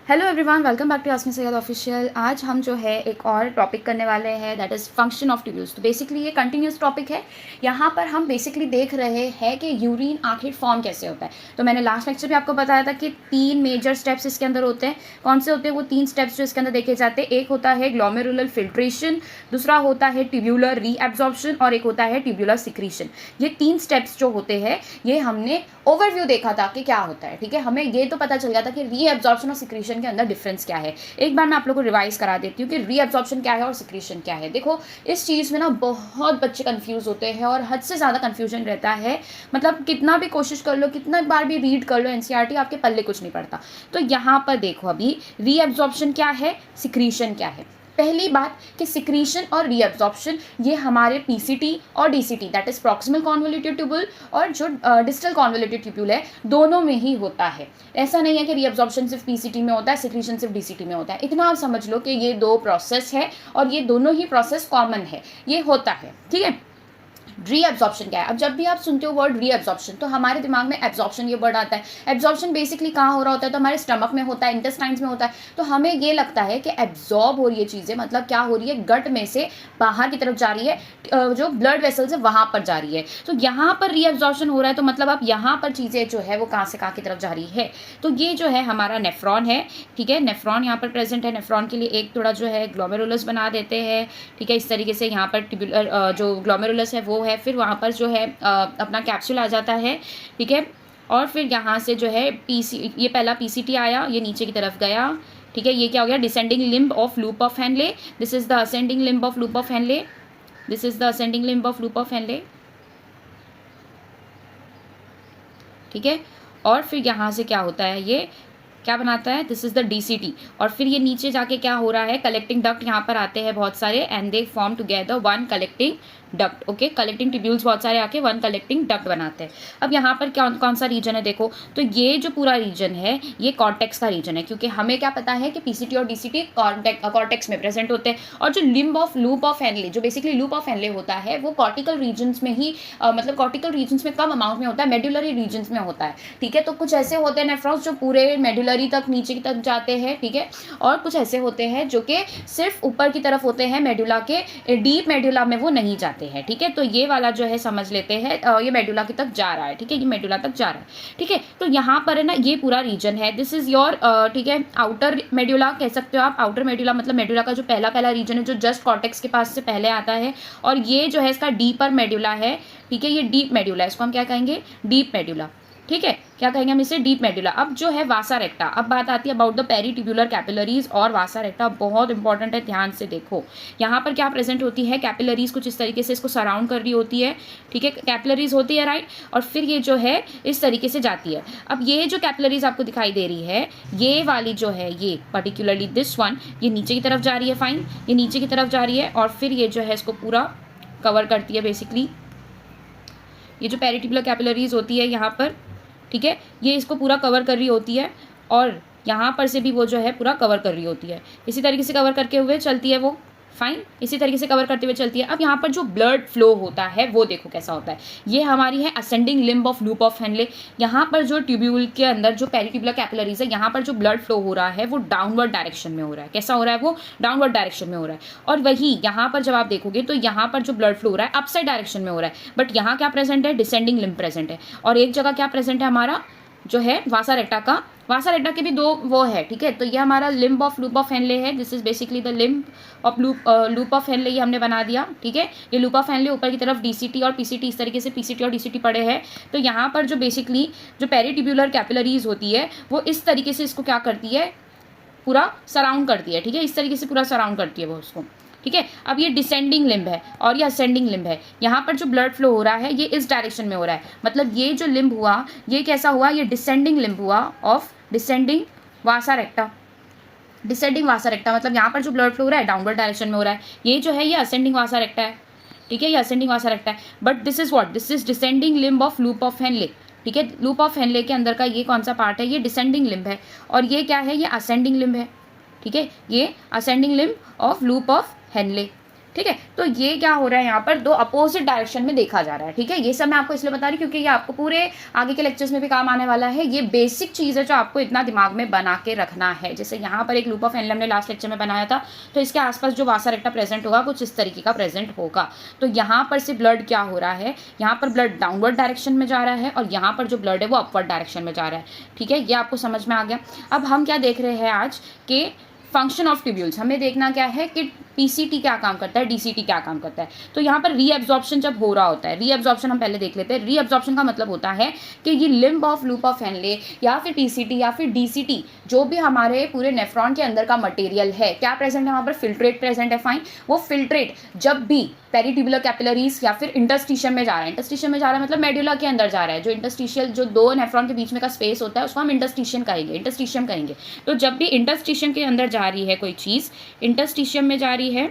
Hello everyone, welcome back to Asmi Syed official. आज हम जो है एक और टॉपिक करने वाले हैं, that is function of tubules. तो बेसिकली ये कंटिन्यूस टॉपिक है। यहाँ पर हम बेसिकली देख रहे हैं कि यूरिन आखिर फॉर्म कैसे होता है। तो मैंने लास्ट लेक्चर भी आपको बताया था कि 3 मेजर स्टेप्स इसके अंदर होते हैं। कौन से होते हैं वो 3 स्टेप्स जो इसके अंदर देखे जाते हैं? एक होता है ग्लोमेरुलर फिल्ट्रेशन, दूसरा होता है ट्यूब्यूलर रीएब्जॉर्प्शन और एक होता है ट्यूब्यूलर सिक्रीशन। ये 3 स्टेप्स जो होते हैं ये हमने ओवरव्यू देखा था कि क्या होता है। ठीक है, हमें ये तो पता चल गया था कि रीएब्जॉर्प्शन और सिक्रीशन के अंदर डिफरेंस क्या है। एक बार मैं आप लोगों को रिवाइज करा देती हूँ कि रीएब्जॉर्प्शन क्या है और सिक्रीशन क्या है। देखो, इस चीज़ में ना बहुत बच्चे कंफ्यूज होते हैं और हद से ज़्यादा कंफ्यूजन रहता है। मतलब कितना भी कोशिश कर लो, कितना बार भी रीड कर लो एनसीईआरटी, आपके पल्ले कुछ नहीं पड़ता। तो यहाँ पर देखो, अभी रीएब्जॉर्प्शन क्या है, सिक्रीशन क्या है। पहली बात कि सिक्रीशन और रीअब्जॉर्प्शन ये हमारे पीसीटी और DCT, that is proximal convoluted tubule, और जो डिस्टल कॉन्वोल्यूटिव ट्यूब्यूल है, दोनों में ही होता है। ऐसा नहीं है कि रीअब्जॉर्प्शन सिर्फ पीसीटी में होता है, सिक्रीशन सिर्फ डीसीटी में होता है। इतना आप समझ लो कि ये 2 प्रोसेस है और ये दोनों ही प्रोसेस कॉमन है, ये होता है। ठीक है, रीअब्जॉर्प्शन क्या है? अब जब भी आप सुनते हो वर्ड रीअब्जॉर्प्शन तो हमारे दिमाग में एब्जॉर्प्शन ये वर्ड आता है। एब्जॉर्प्शन बेसिकली कहाँ हो रहा होता है? तो हमारे स्टमक में होता है, इंटेस्टाइन्स में होता है। तो हमें ये लगता है कि एब्जॉर्ब हो रही है चीज़ें, मतलब क्या हो रही है, गट में से बाहर की तरफ जा रही है, जो ब्लड वेसल्स है वहाँ पर जा रही है। तो यहाँ पर रीअब्जॉर्प्शन हो रहा है, तो मतलब अब यहाँ पर चीज़ें जो है वो कहाँ से कहाँ की तरफ जा रही है। तो ये जो है हमारा नेफ्रॉन है। ठीक है, नेफ्रॉन यहाँ पर प्रेजेंट है। नेफ्रॉन के लिए एक थोड़ा जो है ग्लोमेरुलस बना देते हैं। ठीक है, इस तरीके से यहाँ पर ट्यूब्यूलर जो ग्लोमेरुलस है वो है, फिर वहाँ पर जो है अपना कैप्सूल आ जाता है। ठीक है, और फिर यहाँ से जो है ये पहला पीसीटी आया, ये नीचे की तरफ गया। ठीक है, ये क्या हो गया, descending limb of loop of Henley. This is the ascending limb of loop of Henley. This is the ascending limb of loop of Henley. ठीक है, और फिर यहाँ से क्या होता है, ये क्या बनाता है, दिस इज द डीसीटी। और फिर ये नीचे जाके क्या हो रहा है, कलेक्टिंग डक्ट यहाँ पर आते हैं बहुत सारे, and they form together one collecting duct. Okay, collecting tubules बहुत सारे आके वन कलेक्टिंग डक्ट बनाते हैं। अब यहाँ पर कौन सा रीजन है, देखो तो ये जो पूरा रीजन है ये कॉर्टेक्स का रीजन है, क्योंकि हमें क्या पता है कि पीसीटी और डीसीटी कॉर्टेक्स में प्रेजेंट होते हैं। और जो limb of loop of Henle, जो बेसिकली लूप ऑफ हेनले होता है, वो कॉर्टिकल रीजन्स में ही मतलब कॉर्टिकल रीजन्स में कम अमाउंट में होता है, मेडुलरी रीजन्स में होता है। ठीक है, तो कुछ ऐसे होते हैं नेफ्रॉन्स जो पूरे मेडुलरी तक नीचे की तरफ जाते हैं। ठीक है, और कुछ ऐसे होते हैं जो कि सिर्फ ऊपर की तरफ होते हैं, मेडुला के डीप मेडुला में वो नहीं जाते हैं। ठीक है, तो ये वाला जो है समझ लेते हैं, ये मेडुला की तक जा रहा है। ठीक है, ये मेडुला तक जा रहा है। ठीक है, तो यहाँ पर है ना, ये पूरा रीजन है, दिस इज योर ठीक है आउटर मेडुला कह सकते हो आप। आउटर मेडुला मतलब मेडुला का जो पहला रीजन है, जो जस्ट कॉर्टेक्स के पास से पहले आता है। और ये जो है इसका डीपर मेडुला है। ठीक है, ये डीप मेडुला है, इसको हम क्या कहेंगे, डीप मेडुला। ठीक है, क्या कहेंगे हम इसे, डीप मेडुला। अब जो है वासा रेक्टा, अब बात आती है अबाउट द पेरीट्यूब्यूलर कैपिलरीज और वासा रेक्टा, बहुत इंपॉर्टेंट है, ध्यान से देखो। यहाँ पर क्या प्रेजेंट होती है, कैपिलरीज कुछ इस तरीके से इसको सराउंड कर रही होती है। ठीक है, कैपिलरीज होती है, राइट, और फिर ये जो है इस तरीके से जाती है। अब ये जो कैपिलरीज आपको दिखाई दे रही है, ये वाली जो है, ये पर्टिकुलरली दिस वन, ये नीचे की तरफ जा रही है, फाइन, ये नीचे की तरफ जा रही है, और फिर ये जो है इसको पूरा कवर करती है बेसिकली। ये जो पेरीट्यूब्यूलर कैपिलरीज होती है यहाँ पर, ठीक है, ये इसको पूरा कवर कर रही होती है, और यहाँ पर से भी वो जो है पूरा कवर कर रही होती है। इसी तरीके से कवर करके हुए चलती है वो, फाइन, इसी तरीके से कवर करते हुए चलती है। अब यहाँ पर जो ब्लड फ्लो होता है वो देखो कैसा होता है। ये हमारी है ascending limb of loop of Henley. यहाँ पर जो ट्यूब्यूल के अंदर जो पेरीट्यूब्यूलर कैपिलरीज है, यहाँ पर जो ब्लड फ्लो हो रहा है वो डाउनवर्ड डायरेक्शन में हो रहा है। कैसा हो रहा है, वो डाउनवर्ड डायरेक्शन में हो रहा है। और वही यहाँ पर जब आप देखोगे तो यहाँ पर जो ब्लड फ्लो हो रहा है अपसाइड डायरेक्शन में हो रहा है, बट यहाँ क्या प्रेजेंट है, डिसेंडिंग लिम्ब प्रेजेंट है। और एक जगह क्या प्रेजेंट है, हमारा जो है वासा रेक्टा का, वासा रेक्टा के भी 2 वो है। ठीक है, तो ये हमारा limb of loop of Henle है, this is basically the limb of loop of Henle, ये हमने बना दिया। ठीक है, ये लूप ऑफ हेनले, ऊपर की तरफ डीसीटी और पीसीटी, इस तरीके से पीसीटी और डीसीटी पड़े हैं। तो यहाँ पर जो बेसिकली जो पेरीट्यूब्यूलर कैपिलरीज होती है वो इस तरीके से इसको क्या करती है, पूरा सराउंड करती है। ठीक है, इस तरीके से पूरा सराउंड करती है वो उसको। ठीक है, अब ये डिसेंडिंग लिम्ब है और ये असेंडिंग लिम्ब है। यहाँ पर जो ब्लड फ्लो हो रहा है ये इस डायरेक्शन में हो रहा है, मतलब ये जो लिम्ब हुआ ये कैसा हुआ, ये डिसेंडिंग लिम्ब हुआ ऑफ डिसेंडिंग वासा रेक्टा। डिसेंडिंग वासा रेक्टा मतलब यहाँ पर जो ब्लड फ्लो हो रहा है डाउनवर्ड डायरेक्शन में हो रहा है। ये जो है ये असेंडिंग वासा रेक्टा है। ठीक है, ये असेंडिंग वासा रेक्टा है, but this is what, this is descending limb of loop of Henley. ठीक है, लूप ऑफ हेनले के अंदर का ये कौन सा पार्ट है, ये डिसेंडिंग लिम्ब है, और ये क्या है, ये असेंडिंग लिम्ब है। ठीक है, ये ascending limb of loop of Henley. ठीक है। तो ये क्या हो रहा है, यहाँ पर दो अपोजिट डायरेक्शन में देखा जा रहा है। ठीक है, ये सब मैं आपको इसलिए बता रही हूँ क्योंकि ये आपको पूरे आगे के लेक्चर्स में भी काम आने वाला है। ये बेसिक चीज़ है जो आपको इतना दिमाग में बना के रखना है। जैसे यहाँ पर एक लूप ऑफ एनलम ने लास्ट लेक्चर में बनाया था, तो इसके आसपास जो वासा रेक्टा प्रेजेंट होगा कुछ इस तरीके का प्रेजेंट होगा। तो यहाँ पर से ब्लड क्या हो रहा है, यहाँ पर ब्लड डाउनवर्ड डायरेक्शन में जा रहा है और यहाँ पर जो ब्लड है वो अपवर्ड डायरेक्शन में जा रहा है। ठीक है, ये आपको समझ में आ गया। अब हम क्या देख रहे हैं आज के फंक्शन ऑफ ट्यूब्यूल्स, हमें देखना क्या है कि पीसीटी क्या काम करता है, डीसीटी क्या काम करता है। तो यहाँ पर रीएब्जॉर्प्शन जब हो रहा होता है, रीएब्जॉर्प्शन हम पहले देख लेते हैं। रीएब्जॉर्प्शन का मतलब होता है कि ये limb of loop of Henley या फिर पीसीटी या फिर डीसीटी, जो भी हमारे पूरे नेफ्रॉन के अंदर का मटेरियल है, क्या प्रेजेंट है वहाँ पर, फिल्ट्रेट प्रेजेंट है। फाइन, वो फिल्ट्रेट जब भी पेरीट्यूबुलर कैपिलरीज या फिर इंटरस्टिशियम में जा रहा है, इंटरस्टिशियम में जा रहा है मतलब मेडुला के अंदर जा रहा है, जो इंटरस्टिशियल जो दो नेफ्रॉन के बीच में का स्पेस होता है उसको हम इंटरस्टिशियम कहेंगे, इंटरस्टिशियम कहेंगे। तो जब भी इंटरस्टिशियम के अंदर जा रही है कोई चीज़, इंटरस्टिशियम में जा रही है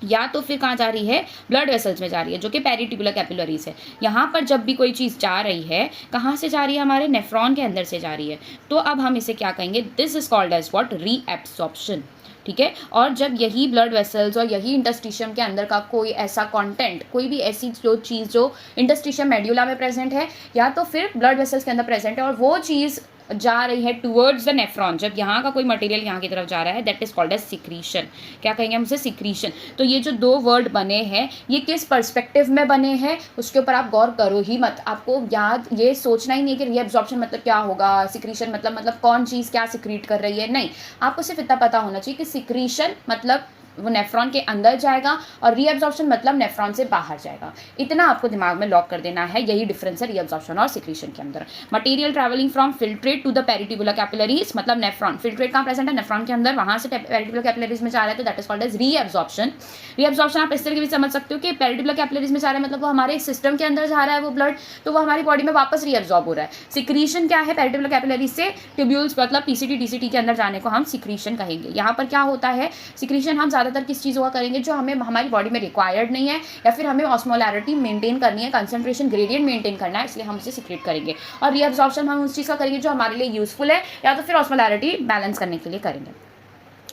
या तो फिर कहाँ जा रही है, ब्लड वेसल्स में जा रही है जो कि पेरीट्यूबुलर कैपिलरीज है। यहाँ पर जब भी कोई चीज़ जा रही है, कहाँ से जा रही है, हमारे नेफ्रॉन के अंदर से जा रही है। तो अब हम इसे क्या कहेंगे, this is called as what, reabsorption. ठीक है, और जब यही ब्लड वेसल्स और यही इंटरस्टिशियम के अंदर का कोई ऐसा कंटेंट, कोई भी ऐसी जो चीज़ जो इंटरस्टिशियम मेड्यूला में प्रेजेंट है या तो फिर ब्लड वेसल्स के अंदर प्रेजेंट है और वो चीज़ जा रही है टुवर्ड्स द नेफ्रॉन, जब यहाँ का कोई मटेरियल यहाँ की तरफ जा रहा है, that is called as secretion. क्या कहेंगे हम उसे, सिक्रीशन। तो ये जो दो वर्ड बने हैं ये किस पर्सपेक्टिव में बने हैं उसके ऊपर आप गौर करो ही मत। आपको याद ये सोचना ही नहीं कि रीएब्जॉर्प्शन मतलब क्या होगा, सिक्रीशन मतलब कौन चीज़ क्या सिक्रीट कर रही है, नहीं। आपको सिर्फ इतना पता होना चाहिए कि सिक्रीशन मतलब वो नेफ्रॉन के अंदर जाएगा और रीएब्जॉर्प्शन मतलब नेफ्रॉन से बाहर जाएगा। इतना आपको दिमाग में लॉक कर देना है। यही डिफरेंस है रीएब्जॉर्प्शन और सिक्रीशन के अंदर। Material travelling from filtrate to the peritubular capillaries, मतलब नेफ्रॉन, फिल्ट्रेट कहाँ प्रेजेंट है, नेफ्रॉन के अंदर, वहाँ से पेरीट्यूबुलर कैपिलरीज में जा रहा है, तो that is called as reabsorption. Reabsorption आप इस तरह भी समझ सकते हो कि पेरीट्यूबुलर कैपिलरीज में जा रहा है मतलब वो हमारे सिस्टम के अंदर जा रहा है वो ब्लड, तो वो हमारी बॉडी में वापस रीएब्जॉर्ब हो रहा है। सिक्रीशन क्या है, पेरीट्यूबुलर कैपिलरीज से ट्यूब्यूल्स मतलब पीसीटी डीसीटी के अंदर जाने को हम सिक्रीशन कहेंगे। यहाँ पर क्या होता है, सिक्रीशन हम ज़्यादातर किस चीज़ करेंगे जो हमें हमारी बॉडी में रिक्वायर्ड नहीं है या फिर हमें ऑस्मोलैरिटी मेंटेन करनी है, कंसंट्रेशन ग्रेडियंट मेंटेन करना है, इसलिए हम उसे सिक्रेट करेंगे। और रीएब्जॉर्प्शन हम उस चीज़ का करेंगे जो हमारे लिए यूजफुल है या तो फिर ऑस्मोलैरिटी बैलेंस करने के लिए करेंगे।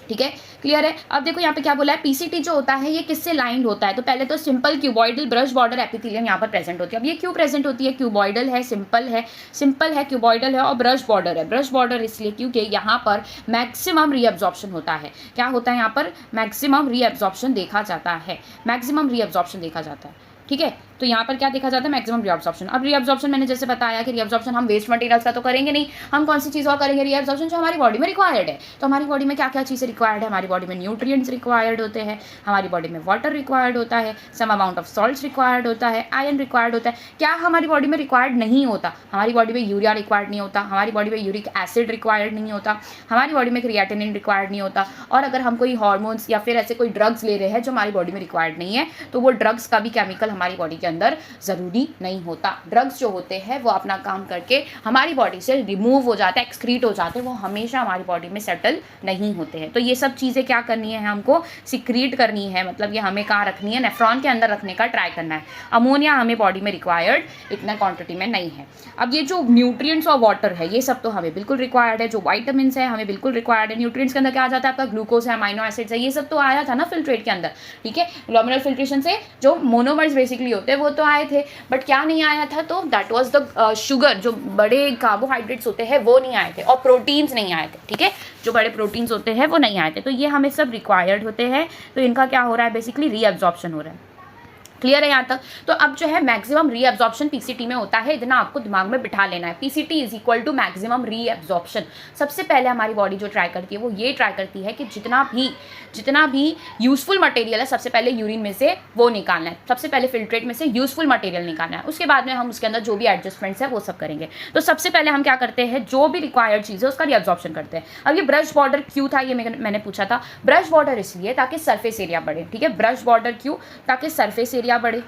ठीक है, क्लियर है। अब देखो यहाँ पे क्या बोला है, पीसीटी जो होता है ये किससे लाइंड होता है, तो पहले तो simple cuboidal brush border epithelium यहाँ पर प्रेजेंट होती है। अब ये क्यों प्रेजेंट होती है, क्यूबॉइडल है, सिंपल है, क्यूबॉइडल है और ब्रश बॉर्डर है। ब्रश बॉर्डर इसलिए क्योंकि यहाँ पर मैक्सिमम रीएब्जॉर्प्शन होता है। क्या होता है यहाँ पर, मैक्सिमम रीएब्जॉर्प्शन देखा जाता है, मैक्सिमम रीएब्जॉर्प्शन देखा जाता है। ठीक है, तो यहाँ पर क्या देखा जाता है, मैक्सिमम रीएब्जॉर्प्शन। अब रीएब्जॉर्प्शन मैंने जैसे बताया कि रीएब्जॉर्प्शन हम वेस्ट मटेरियल्स का तो करेंगे नहीं, हम कौन सी चीज़ और करेंगे, रीएब्जॉर्प्शन जो हमारी बॉडी में रिक्वायर्ड है। तो हमारी बॉडी में क्या क्या चीज़ें रिक्वायर्ड है, हमारी बॉडी में न्यूट्रिएंट्स रिक्वायर्ड होते हैं, हमारी बॉडी में वाटर रिक्वायर्ड होता है, some amount of salts required होता है, आयरन रिक्वायर्ड होता है। क्या हमारी बॉडी में रिक्वायर्ड नहीं होता, हमारी बॉडी में यूरिया रिक्वायर्ड नहीं होता, हमारी बॉडी में यूरिक एसिड रिक्वायर्ड नहीं होता, हमारी बॉडी में क्रिएटिनिन रिक्वायर्ड नहीं होता। और अगर हम कोई हार्मोन्स या फिर ऐसे कोई ड्रग्स ले रहे हैं जो हमारी बॉडी में रिक्वायर्ड नहीं है, तो वो ड्रग्स का भी केमिकल हमारी बॉडी के अंदर जरूरी नहीं होता। ड्रग्स जो होते हैं वो अपना काम करके हमारी बॉडी से रिमूव हो जाते हैं, एक्सक्रीट हो जाते हैं, वो हमेशा हमारी बॉडी में सेटल नहीं होते हैं। तो ये सब चीज़ें क्या करनी है, हमको सिक्रीट करनी है, मतलब ये हमें कहाँ रखनी है, नेफ्रॉन के अंदर रखने का ट्राई करना है। अमोनिया हमें बॉडी में रिक्वायर्ड इतना क्वांटिटी में नहीं है। अब ये जो न्यूट्रिएंट्स और वाटर है ये सब तो हमें बिल्कुल रिक्वायर्ड है, जो वाइटामिन है हमें बिल्कुल रिक्वायर्ड है। न्यूट्रिएंट्स के अंदर क्या आ जाता है, आपका ग्लूकोज है, अमाइनो एसिड्स है, ये सब तो आया था ना फिल्ट्रेट के अंदर। ठीक है, ग्लोमेरुलर फिल्ट्रेशन से जो मोनोमर्स बेसिकली होते हैं वो तो आए थे, बट क्या नहीं आया था, तो दैट वाज द शुगर, जो बड़े कार्बोहाइड्रेट्स होते हैं वो नहीं आए थे और प्रोटीन्स नहीं आए थे। ठीक है, जो बड़े प्रोटीन्स होते हैं वो नहीं आए थे, तो ये हमें सब रिक्वायर्ड होते हैं। तो इनका क्या हो रहा है, बेसिकली रीअब्जॉर्प्शन हो रहा है। क्लियर है यहाँ तक। तो अब जो है मैक्सिमम रीअब्जॉर्प्शन पीसीटी में होता है, इतना आपको दिमाग में बिठा लेना है। PCT is equal to maximum reabsorption. सबसे पहले हमारी बॉडी जो ट्राई करती है वो ये ट्राई करती है कि जितना भी यूजफुल मटेरियल है सबसे पहले यूरिन में से वो निकालना है, सबसे पहले फिल्ट्रेट में से यूजफुल मटेरियल निकालना है, उसके बाद में हम उसके अंदर जो भी एडजस्टमेंट्स है वो सब करेंगे। तो सबसे पहले हम क्या करते हैं, जो भी रिक्वायर्ड चीज़ है उसका रीअब्जॉर्प्शन करते हैं। अब ये ब्रश बॉर्डर क्यों था, ये मैंने पूछा था। ब्रश बॉर्डर इसलिए ताकि सरफेस एरिया बढ़े। ठीक है, ब्रश बॉर्डर क्यों, ताकि सरफेस एरिया बढ़े।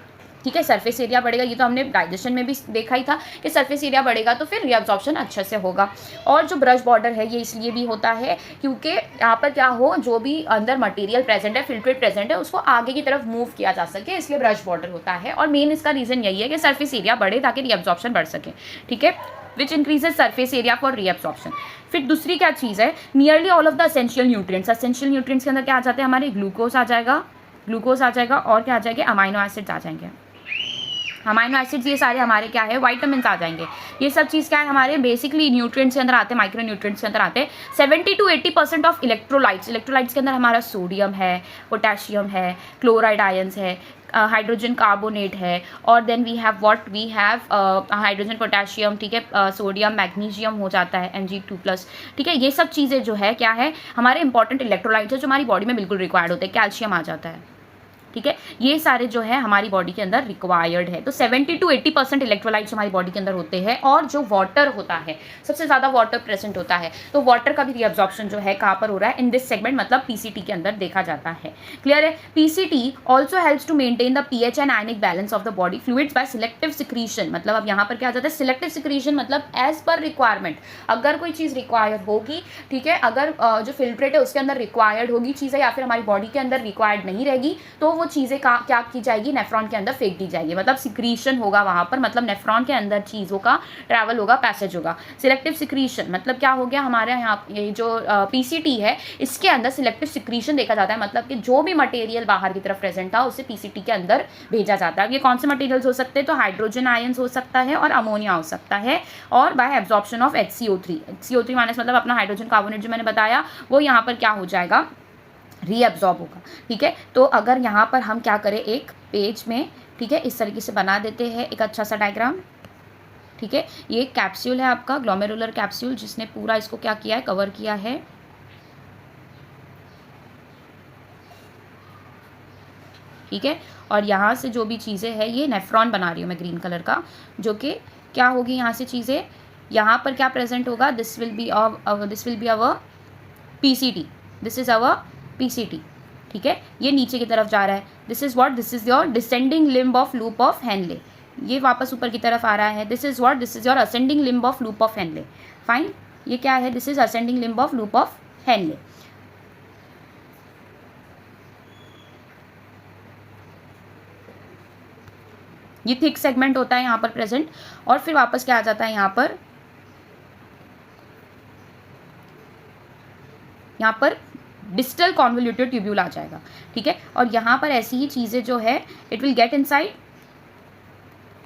ठीक है, सरफेस एरिया बढ़ेगा, ये तो हमने डाइजेशन में भी देखा ही था कि सरफेस एरिया बढ़ेगा तो फिर रीअब्जॉर्प्शन अच्छे से होगा। और जो ब्रश बॉर्डर है ये इसलिए भी होता है क्योंकि यहाँ पर क्या हो, जो भी अंदर मटेरियल प्रेजेंट है, फिल्ट्रेट प्रेजेंट है, उसको आगे की तरफ मूव किया जा सके, इसलिए ब्रश बॉर्डर होता है। और मेन इसका रीज़न यही है कि सरफेस एरिया बढ़े ताकि रीअब्जॉर्प्शन बढ़ सके। ठीक है, विच increases surface area for reabsorption. फिर दूसरी क्या चीज़ है, nearly all of the essential nutrients. Essential nutrients के अंदर क्या आ जाते हैं, हमारे ग्लूकोज आ जाएगा, ग्लूकोज आ जाएगा और क्या आ जाएंगे, अमाइनो एसिड्स आ जाएंगे। अमाइनो एसिड्स ये सारे हमारे क्या है, वाइटामिन आ जाएंगे। ये सब चीज़ क्या है, हमारे बेसिकली न्यूट्रिएंट्स के अंदर आते हैं, माइक्रो न्यूट्रिएंट्स के अंदर आते हैं। 70 to 80% ऑफ इलेक्ट्रोलाइट्स के अंदर हमारा सोडियम है, पोटेशियम है, क्लोराइड आयंस है, हाइड्रोजन कार्बोनेट है, और then we have hydrogen potassium, ठीक है, सोडियम मैग्नीशियम हो जाता है Mg2+, ठीक है। ये सब चीज़ें जो है क्या है, हमारे इंपॉर्टेंट इलेक्ट्रोलाइट्स है जो हमारी बॉडी में बिल्कुल रिक्वायर्ड होते हैं। कैल्शियम आ जाता है, ठीक है। ये सारे जो है हमारी बॉडी के अंदर रिक्वायर्ड है। तो 70 to 80% इलेक्ट्रोलाइट्स हमारी बॉडी के अंदर होते हैं। और जो वाटर होता है, सबसे ज़्यादा वाटर प्रेजेंट होता है, तो वाटर का भी रीअब्जॉर्प्शन जो है कहाँ पर हो रहा है, इन दिस सेगमेंट, मतलब पीसीटी के अंदर देखा जाता है। क्लियर है। PCT also helps to maintain the pH and ionic balance of the body fluids by selective secretion. मतलब अब यहाँ पर क्या आ जाता है, सिलेक्टिव सिक्रीशन, मतलब एज पर रिक्वायरमेंट। अगर कोई चीज़ रिक्वायर्ड होगी, ठीक है, अगर जो फिल्ट्रेट है उसके अंदर रिक्वायर्ड होगी चीज़ें, या फिर हमारी बॉडी के अंदर रिक्वायर्ड नहीं रहेगी, तो वो चीज़ें क्या की जाएगी, नेफ्रॉन के अंदर फेंक दी जाएगी। मतलब सिक्रीशन होगा वहाँ पर, मतलब नेफ्रॉन के अंदर चीज़ों का ट्रैवल होगा, पैसेज होगा। सिलेक्टिव सिक्रीशन मतलब क्या हो गया, हमारे यहाँ ये जो पीसीटी है इसके अंदर सिलेक्टिव सिक्रीशन देखा जाता है। मतलब कि जो भी मटेरियल बाहर की तरफ प्रेजेंट था उसे पीसीटी के अंदर भेजा जाता है। ये कौन से मटेरियल्स हो सकते हैं, तो हाइड्रोजन आयंस हो सकता है और अमोनिया हो सकता है, और bye absorption of HCO3। HCO3 minus मतलब अपना हाइड्रोजन कार्बोनेट जो मैंने बताया, वो यहाँ पर क्या हो जाएगा, रीअब्जॉर्ब होगा, ठीक है। तो अगर यहाँ पर हम क्या करें, एक पेज में, ठीक है, इस तरीके से बना देते हैं एक अच्छा सा डायग्राम, ठीक है। ये कैप्सूल है आपका, ग्लोमेरुलर कैप्सूल, जिसने पूरा इसको क्या किया है, कवर किया है, ठीक है। और यहाँ से जो भी चीज़ें हैं, ये नेफ्रॉन बना रही हूँ मैं ग्रीन कलर का, जो कि क्या होगी, यहाँ से चीज़ें, यहाँ पर क्या प्रेजेंट होगा, this will be our PCT, this is our PCT, ठीक है। ये नीचे की तरफ जा रहा है, this is your descending limb of loop of Henle. ये वापस ऊपर की तरफ आ रहा है, this is your ascending limb of loop of Henley. Fine, ये क्या है, this is ascending limb of loop of Henle. ये थिक सेगमेंट होता है यहाँ पर प्रेजेंट, और फिर वापस क्या आ जाता है, यहाँ पर डिस्टल कॉन्वोल्यूटेड ट्यूब्यूल आ जाएगा, ठीक है। और यहाँ पर ऐसी ही चीज़ें जो है, इट विल गेट इनसाइड,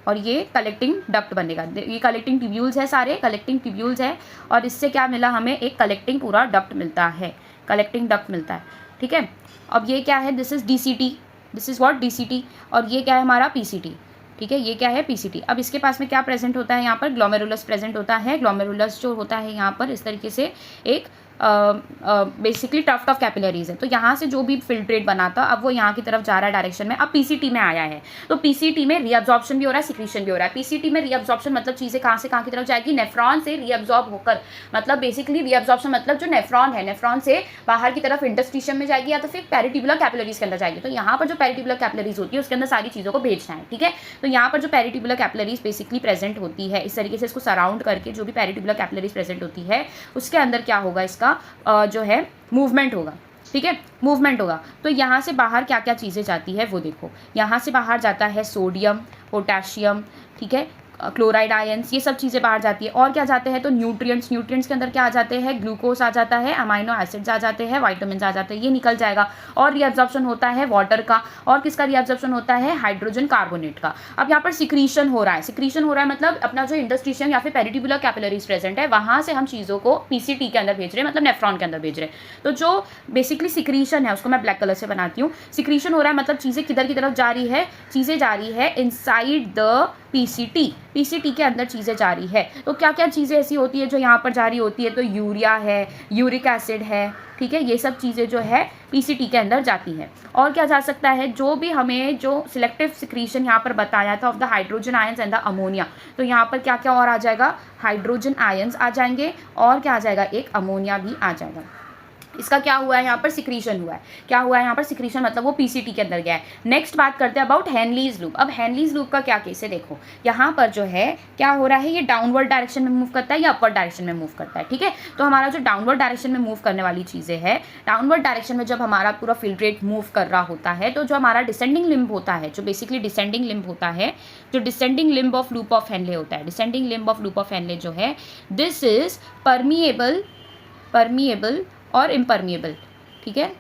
और ये कलेक्टिंग डक्ट बनेगा। ये कलेक्टिंग ट्यूब्यूल्स है, सारे कलेक्टिंग ट्यूब्यूल्स है, और इससे क्या मिला हमें, एक कलेक्टिंग पूरा डक्ट मिलता है, कलेक्टिंग डक्ट मिलता है, ठीक है। अब ये क्या है, this is DCT, this is what DCT, और ये क्या है हमारा पीसीटी, ठीक है। ये क्या है, पीसीटी। अब इसके पास में क्या प्रेजेंट होता है, यहाँ पर ग्लोमेरुलस प्रेजेंट होता है। ग्लोमेरुलस जो होता है यहाँ पर इस तरीके से एक बेसिकली टफ्ट ऑफ कैपिलरीज है। तो यहाँ से जो भी फिल्ट्रेट बना था, अब वो यहाँ की तरफ जा रहा है डायरेक्शन में, अब पीसीटी में आया है। तो पीसीटी में रीअब्जॉर्प्शन भी हो रहा है, सिक्रीशन भी हो रहा है। पीसीटी में रीअब्जॉर्प्शन मतलब चीज़ें कहाँ से कहाँ की तरफ जाएगी, नेफ्रॉन से रीअब्जॉर्ब होकर, मतलब बेसिकली रीअब्जॉर्प्शन मतलब जो नेफ्रॉन है, नेफ्रॉन से बाहर की तरफ इंटरस्टिशियम में जाएगी, या तो फिर पेरिट्यूबुलर कैपिलरीज के अंदर जाएगी। तो यहाँ पर जो पेरिट्यूबुलर कैपिलरीज होती है उसके अंदर सारी चीज़ों को भेजना है, ठीक है। तो यहाँ पर जो पेरिट्यूबुलर कैपिलरीज बेसिकली प्रेजेंट होती है, इस तरीके से इसको सराउंड करके जो भी पेरिट्यूबुलर कैपिलरीज प्रेजेंट होती है, उसके अंदर क्या होगा, इसका जो है मूवमेंट होगा, ठीक है, मूवमेंट होगा। तो यहाँ से बाहर क्या क्या चीज़ें जाती है वो देखो, यहाँ से बाहर जाता है सोडियम, पोटेशियम, ठीक है, क्लोराइड आयंस, ये सब चीज़ें बाहर जाती है। और क्या जाते हैं, तो न्यूट्रिएंट्स, न्यूट्रिएंट्स के अंदर क्या आ जाते हैं, ग्लूकोज आ जाता है, अमाइनो एसिड्स आ जाते हैं, वाइटामिन आ जाते हैं, ये निकल जाएगा। और रीअब्जॉर्प्शन होता है वाटर का, और किसका रीअब्जॉर्प्शन होता है, हाइड्रोजन कार्बोनेट का। अब यहाँ पर सिक्रीशन हो रहा है, सिक्रीशन हो रहा है मतलब अपना जो इंटरस्टिशियम या फिर पेरिट्यूबुलर कैपिलरीज प्रेजेंट है, वहाँ से हम चीज़ों को पीसीटी के अंदर भेज रहे हैं, मतलब नेफ्रॉन के अंदर भेज रहे हैं। तो जो बेसिकली सिक्रीशन है उसको मैं ब्लैक कलर से बनाती हूँ। सिक्रीशन हो रहा है मतलब चीज़ें किधर की तरफ जा रही है, चीज़ें जा रही है इनसाइड द पीसीटी, पीसीटी के अंदर चीज़ें जा रही है। तो क्या क्या चीज़ें ऐसी होती है जो यहाँ पर जा रही होती है, तो यूरिया है, यूरिक एसिड है, ठीक है, ये सब चीज़ें जो है पीसीटी के अंदर जाती है। और क्या जा सकता है, जो भी हमें जो सिलेक्टिव सिक्रीशन यहाँ पर बताया था of the hydrogen ions and the ammonia, तो यहाँ पर क्या क्या और आ जाएगा, हाइड्रोजन आयंस आ जाएंगे, और क्या आ जाएगा, एक अमोनिया भी आ जाएगा। इसका क्या हुआ है, यहाँ पर सिक्रीशन हुआ है। क्या हुआ है यहाँ पर, सिक्रीशन मतलब वो पीसीटी के अंदर गया है। नेक्स्ट बात करते हैं अबाउट हेनलीज लूप। अब हेनलीज लूप का क्या केस है, देखो यहाँ पर जो है क्या हो रहा है, ये डाउनवर्ड डायरेक्शन में मूव करता है या अपवर्ड डायरेक्शन में मूव करता है, ठीक है। तो हमारा जो डाउनवर्ड डायरेक्शन में मूव करने वाली चीज़ें है, डाउनवर्ड डायरेक्शन में जब हमारा पूरा फिल्ट्रेट मूव कर रहा होता है, तो जो हमारा डिसेंडिंग लिम्ब होता है, जो बेसिकली डिसेंडिंग लिम्ब होता है, जो descending limb of loop of Henley होता है, descending limb of loop of Henle जो है, दिस इज परमिएबल और इम्परमिएबल, ठीक है,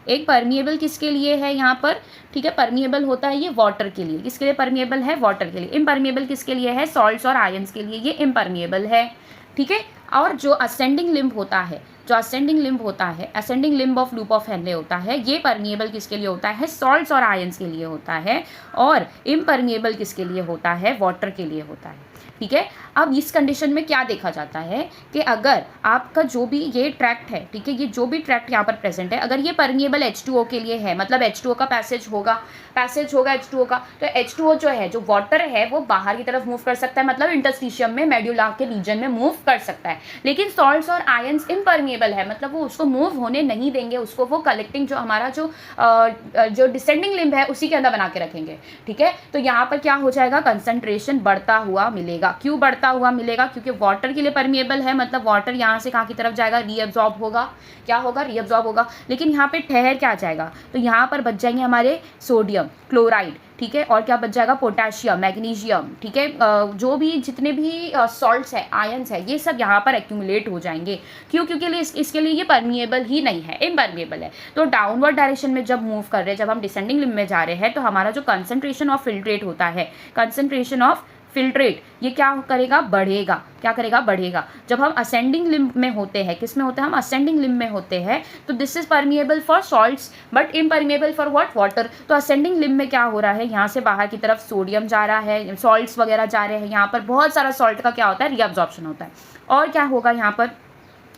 एक परमिएबल किसके लिए है यहाँ पर, ठीक है, परमिएबल होता है ये वाटर के लिए, किसके लिए परमिएबल है, वाटर के लिए। इम्परमिएबल किसके लिए है, सॉल्ट्स और आयंस के लिए ये इम्परमिएबल है, ठीक है। और जो असेंडिंग लिम्ब होता है, जो असेंडिंग लिम्ब होता है, ascending limb of loop of Henley होता है, ये परमिएबल किसके लिए होता है, सॉल्ट्स और आयंस के लिए होता है, और इम्परमिएबल किसके लिए होता है, वाटर के लिए होता है, ठीक है। अब इस कंडीशन में क्या देखा जाता है कि अगर आपका जो भी ये ट्रैक्ट है, ठीक है, ये जो भी ट्रैक्ट यहाँ पर प्रेजेंट है, अगर ये परमिएबल H2O के लिए है, मतलब H2O का पैसेज होगा H2O का, तो H2O जो है, जो वाटर है, वो बाहर की तरफ मूव कर सकता है, मतलब इंटरस्टिशियम में, मेड्यूला के रीजन में मूव कर सकता है। लेकिन सॉल्ट्स और आयंस इम्परमिएबल है, मतलब वो उसको मूव होने नहीं देंगे, उसको वो कलेक्टिंग जो हमारा जो डिसेंडिंग लिम्ब है उसी के अंदर बना के रखेंगे, ठीक है। तो यहाँ पर क्या हो जाएगा, कंसंट्रेशन बढ़ता हुआ मिलेगा। क्यों बढ़ता हुआ मिलेगा, क्योंकि वाटर के लिए परमिएबल है, मतलब वाटर यहाँ से कहाँ की तरफ जाएगा, रीअब्जॉर्ब होगा, क्या होगा, रीअब्जॉर्ब होगा। लेकिन यहाँ पे ठहर क्या जाएगा, तो यहाँ पर बच जाएंगे हमारे सोडियम क्लोराइड, ठीक है, और क्या बच जाएगा, पोटेशियम, मैग्नीशियम, ठीक है, जो भी जितने भी सॉल्ट्स है, आयंस है, ये सब यहाँ पर एक्यूमुलेट हो जाएंगे। क्यों, क्योंकि इसके लिए ये परमिएबल ही नहीं है, इम्परमिएबल है। तो डाउनवर्ड डायरेक्शन में जब मूव कर रहे हैं, जब हम डिसेंडिंग लिम्ब में जा रहे हैं, तो हमारा जो कंसंट्रेशन ऑफ फिल्ट्रेट होता है, कंसंट्रेशन ऑफ फिल्ट्रेट, ये क्या करेगा, बढ़ेगा। क्या करेगा, बढ़ेगा। जब हम असेंडिंग लिम्ब में होते हैं, किस में होते हैं, हम असेंडिंग लिम्ब में होते हैं, तो this is permeable for salts but impermeable for what, water. तो असेंडिंग लिम्ब में क्या हो रहा है, यहाँ से बाहर की तरफ सोडियम जा रहा है, सॉल्ट्स वगैरह जा रहे हैं, यहाँ पर बहुत सारा सॉल्ट का क्या होता है, रीअब्जॉर्प्शन होता है। और क्या होगा